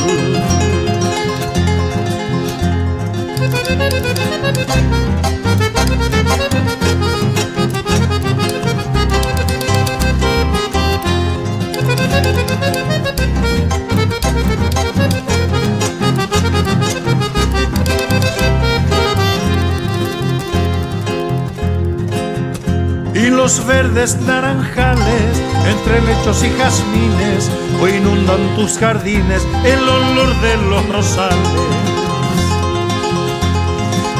Y los verdes naranjales, entre lechos y jazmines, hoy inundan tus jardines el olor de los rosales.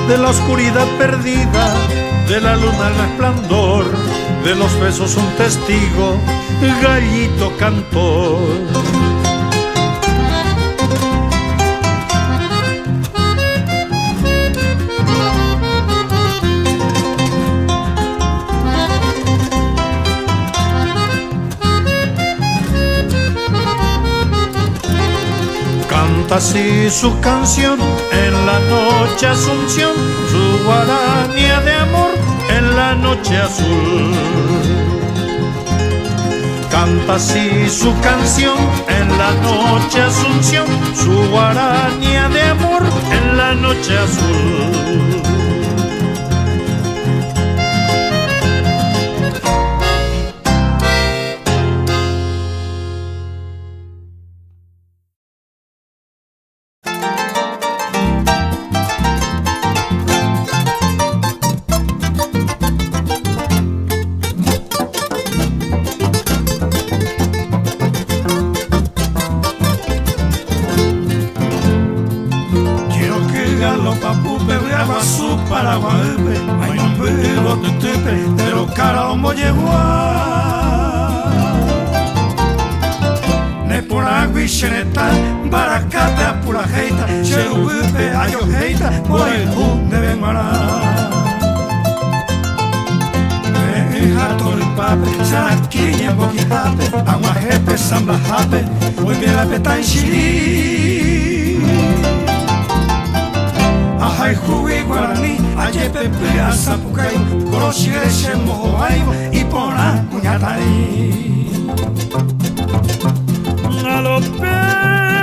De la oscuridad perdida, de la luna al resplandor, de los besos un testigo, gallito cantor. Canta así su canción en la noche Asunción, su guaraña de amor en la noche azul. Canta así su canción en la noche Asunción, su guaraña de amor en la noche azul. Baracata, pura jeita, chego pupe, ayo jeita, por el de Benguará. hape, sarakinya boki hape, angwa hepe samba hape, oime hape tanshiri. Ahai hui guarani, ajepepe asapukai, koroshire shemo aivo, ipona kunyatai. Galopera,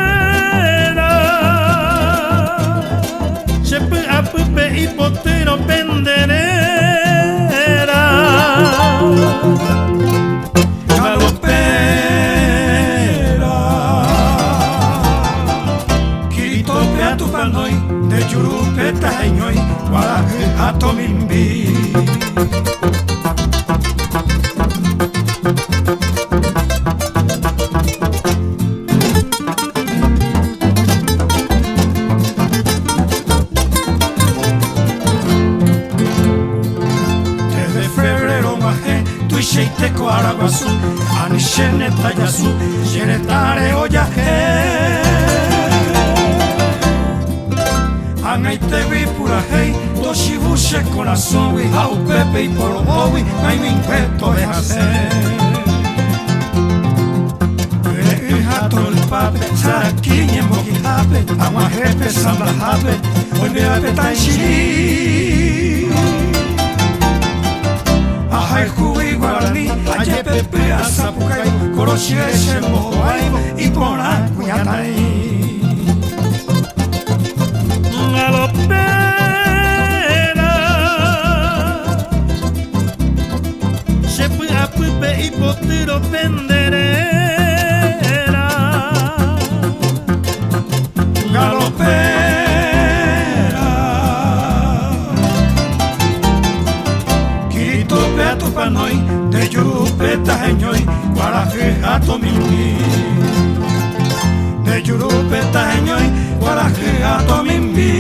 shepe apupe hipotero penderera. Galopera, kirito pe atupanoi, de yurupe taeñoi, guaraje atomimbi. Sheiteko araguazu, anishene tayazu, shenetare oyaje. Angaitewi purahei, toshibushe corazowi, au pepe y porobowi, naiminqueto de hacer. Hato el pape, sarakiñe moki hape, aguajepe samba hape, hoy me hape tanshiri. Ahai hui guarani, ajepepe asapukai, koroshire shemo aivo, ipona kunyatai. Galopera, shepe apupe hipotero penderera. Galopera, kirito pe atupanoi, de yurupe taeñoi, guaraje atomimbi. De yurupe taeñoi, guaraje atomimbi.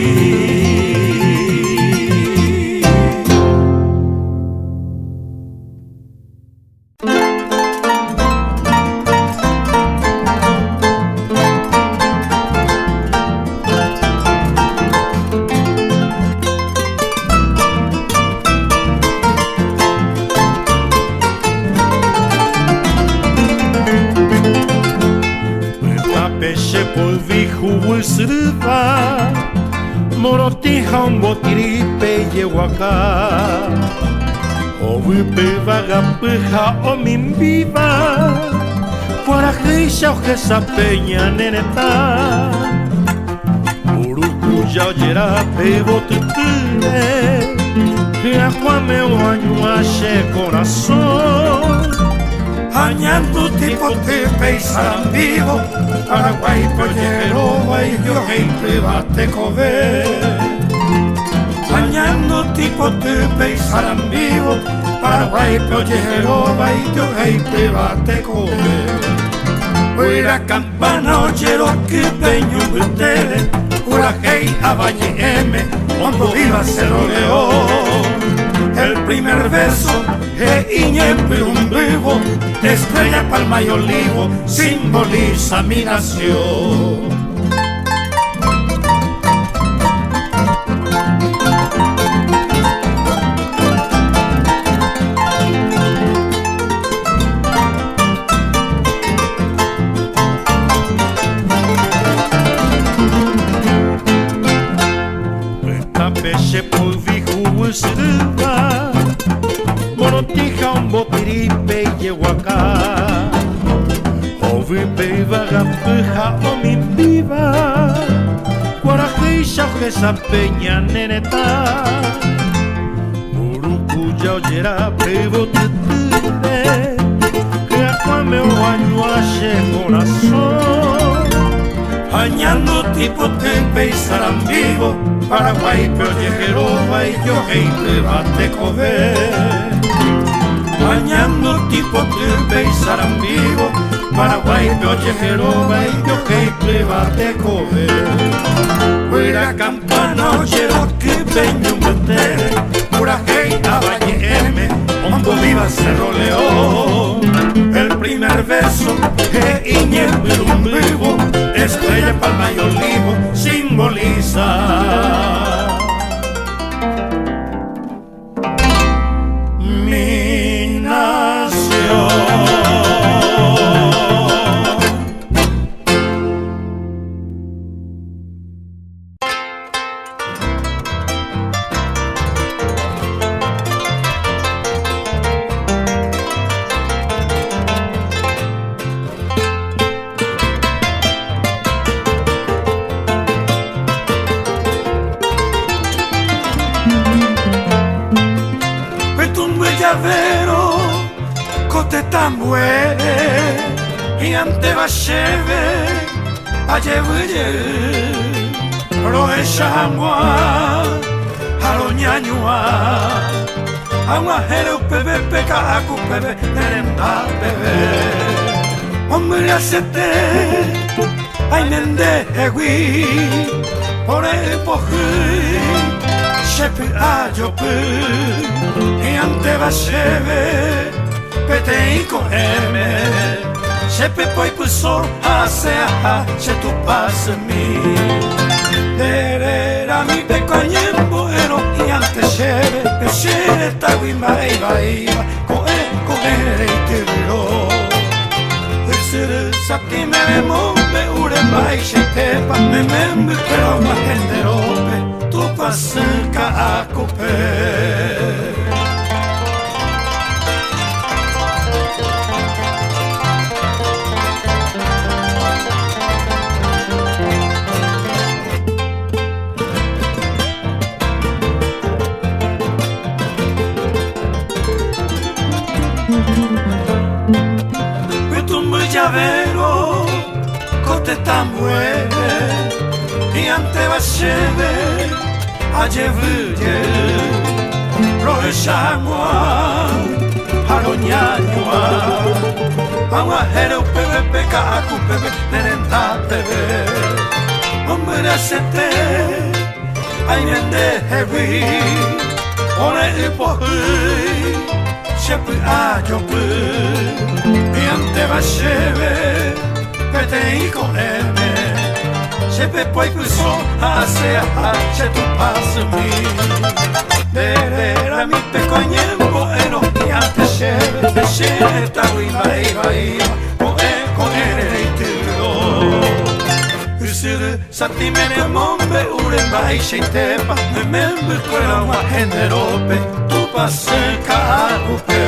Morotija un botiripe yehuacá, ovipe vagapeja o mimbiba, guarajeisha o peña neneta, urucuya oyera pebo tutine, que ajuame o añuache corazón. Añando tipo tepe y sarambigo, Paraguay, pollero, guayo, gente, bate, cover. Añando tipo tepe y sarambigo, Paraguay, pollero, guayo, gente, bate, cover. Oira campana, oyero, que peño, ustedes, Urajei, Avalle, M, cuando viva se lo león. El primer verso, iñepe un vivo, estrella, palma y olivo, simboliza mi nación. Morotija un botiripe yehuacá, ovipe y vagapeja o mimbiba, guarajeisha o peña neneta, urucuya oyera pebo tutine, que ajuame o añuache corazón. Añando tipo tepe y sarambigo, Paraguay, pollero, guayo, gente, bate, cover. Bañando tipo tepe y sarambigo, Paraguay, pollero, guayo, gente, bate, cover. Fuera campana, oyero, que peño, metere, Urajei, Avalle, M, Hondo viva Cerro León. El primer verso, iñepe un vivo, estrella, palma y olivo, simboliza mi nación. llavero, cote tambue, y ante bacheve, ayebuye, roe changua, aroñañua, aguajero pebe, peca, acu pebe, nerenda pebe, hombre acete, ay nende egui, por el poji, shepi ayopu, y ante bacheve, pete y coeme, shepi poi puso, asea, she tu pas mi, derera mi pecoñembo, y ante sheve, sheve, taguima, iba, coe, tiriro. Sati me vemo be ure mai shetepa me membe pero ma henderope tu pasenka a coupe. Llavero, cote tambue, y ante bacheve, ayevuye, roe changua, aroñañua, aguajero pebe, peca, acu pebe, nerenda pebe, hombre acete, ay nende hevi, ore ipohi, shepi ayopu, y ante bacheve, pete y coeme, shepe poi puso, asea, she tu pas mi, derera mi pecoñembo, y ante sheve, sheve, taguima, iba, coe, tiro. Usire, sati mene mombe, uremba, y sheitepa, me membe, cuera, ma henderope, tu pasenka a coupe.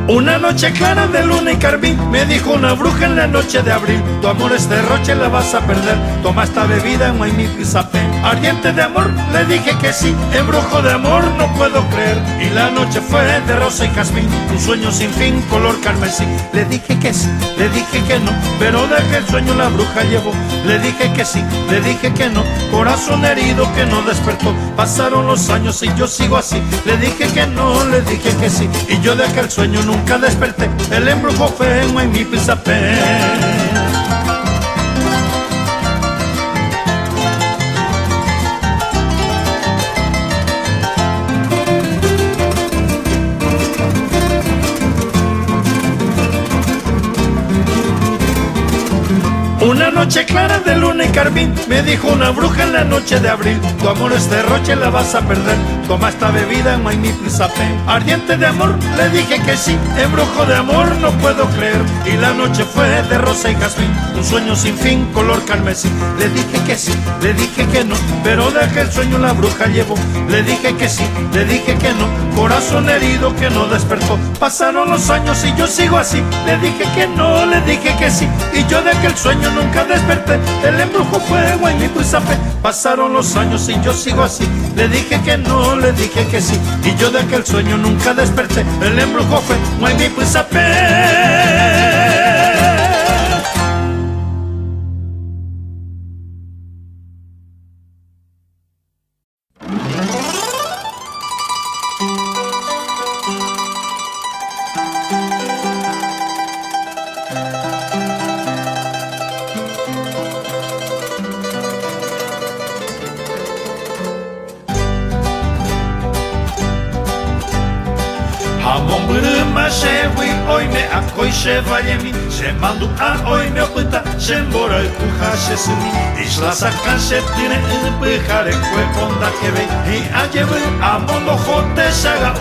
Una noche clara de luna y carmín, me dijo una bruja en la noche de abril: tu amor es derroche, la vas a perder, toma esta bebida en Guaymi Pizapé. Ardiente de amor, le dije que sí, embrujo de amor no puedo creer. Y la noche fue de rosa y jazmín, un sueño sin fin, color carmesí. Le dije que sí, le dije que no, pero de aquel sueño la bruja llevó. Le dije que sí, le dije que no, corazón herido que no despertó. Pasaron los años y yo sigo así, le dije que no, le dije que sí, y yo de aquel sueño nunca desperté. El embrujo fue en Guaymi Pizapé. Una noche clara de luna y carmín, me dijo una bruja en la noche de abril: tu amor es derroche, la vas a perder, toma esta bebida en Guaymi Pizapé. Ardiente de amor, le dije que sí, embrujo de amor no puedo creer. Y la noche fue de rosa y jazmín, un sueño sin fin, color carmesí. Le dije que sí, le dije que no, pero de aquel sueño la bruja llevó. Le dije que sí, le dije que no, corazón herido que no despertó. Pasaron los años y yo sigo así, le dije que no, le dije que sí, y yo de aquel sueño nunca desperté. El embrujo fue Guaymi Pizapé. Pasaron los años y yo sigo así, le dije que no, le dije que sí, y yo de aquel sueño nunca desperté. El embrujo fue Guaymi Pizapé. mashewi hoy me akoi shevayemi shemandu a hoy me opita shembora kuha shesumi isla sakan shetine pujare kwe onda que ve y ayewe amondo jote saga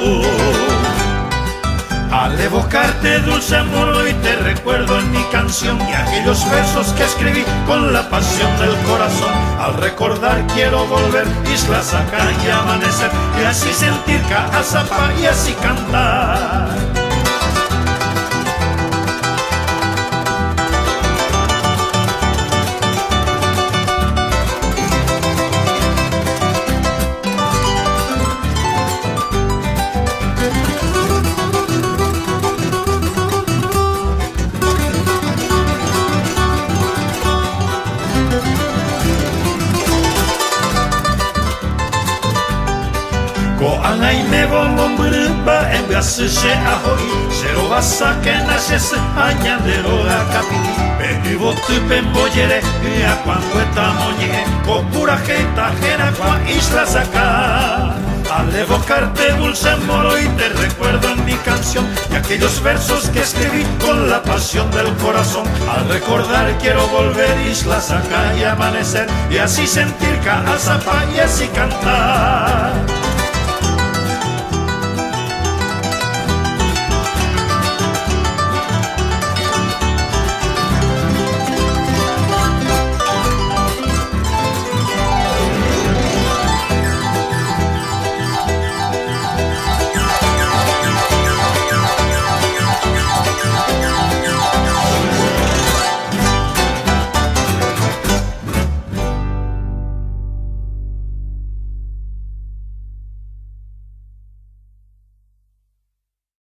al evocarte dulce amor hoy te recuerdo en mi canción y aquellos versos que escribí con la pasión del corazón. Al recordar quiero volver, isla sacar y amanecer y así sentir Caazapá y así cantar. Koangai me bombon berba enggase se ahoy Sero basa que naces añandero a capi Pedi botu pemboyere y a cuangueta moñe Kopura jeta jera kwa isla saca Al evocarte dulce amor hoy te recuerdo en mi canción Y aquellos versos que escribí con la pasión del corazón Al recordar quiero volver isla saca y amanecer Y así sentir Caazapá y así cantar.